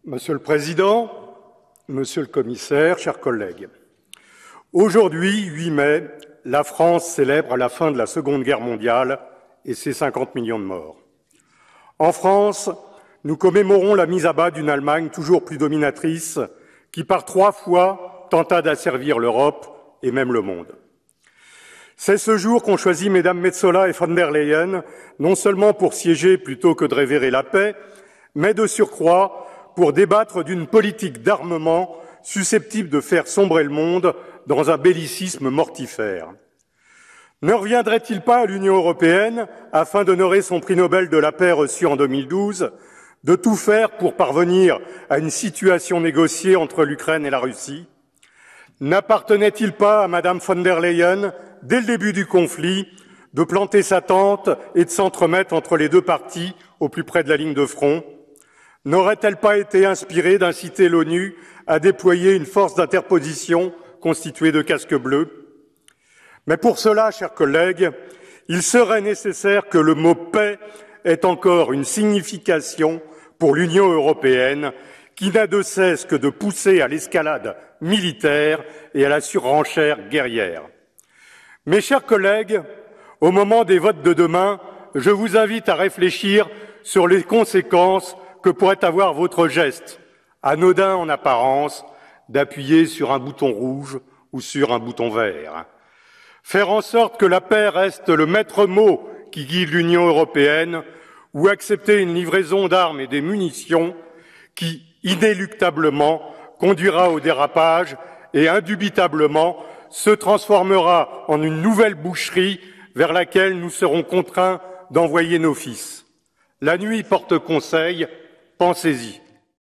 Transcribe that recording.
Monsieur le Président, Monsieur le Commissaire, chers collègues, aujourd'hui, 8 mai, la France célèbre la fin de la Seconde Guerre mondiale et ses 50 millions de morts. En France, nous commémorons la mise à bas d'une Allemagne toujours plus dominatrice qui, par 3 fois, tenta d'asservir l'Europe et même le monde. C'est ce jour qu'ont choisi Mesdames Metsola et von der Leyen, non seulement pour siéger plutôt que de révérer la paix, mais de surcroît pour débattre d'une politique d'armement susceptible de faire sombrer le monde dans un bellicisme mortifère. Ne reviendrait-il pas à l'Union européenne, afin d'honorer son prix Nobel de la paix reçu en 2012, de tout faire pour parvenir à une situation négociée entre l'Ukraine et la Russie? N'appartenait-il pas à Madame von der Leyen, dès le début du conflit, de planter sa tente et de s'entremettre entre les deux parties au plus près de la ligne de front? N'aurait-elle pas été inspirée d'inciter l'ONU à déployer une force d'interposition constituée de casques bleus? Mais pour cela, chers collègues, il serait nécessaire que le mot paix ait encore une signification pour l'Union européenne qui n'a de cesse que de pousser à l'escalade militaire et à la surenchère guerrière. Mes chers collègues, au moment des votes de demain, je vous invite à réfléchir sur les conséquences que pourrait avoir votre geste, anodin en apparence, d'appuyer sur un bouton rouge ou sur un bouton vert. Faire en sorte que la paix reste le maître mot qui guide l'Union européenne ou accepter une livraison d'armes et des munitions qui, inéluctablement, conduira au dérapage et indubitablement se transformera en une nouvelle boucherie vers laquelle nous serons contraints d'envoyer nos fils. La nuit porte conseil, pensez-y.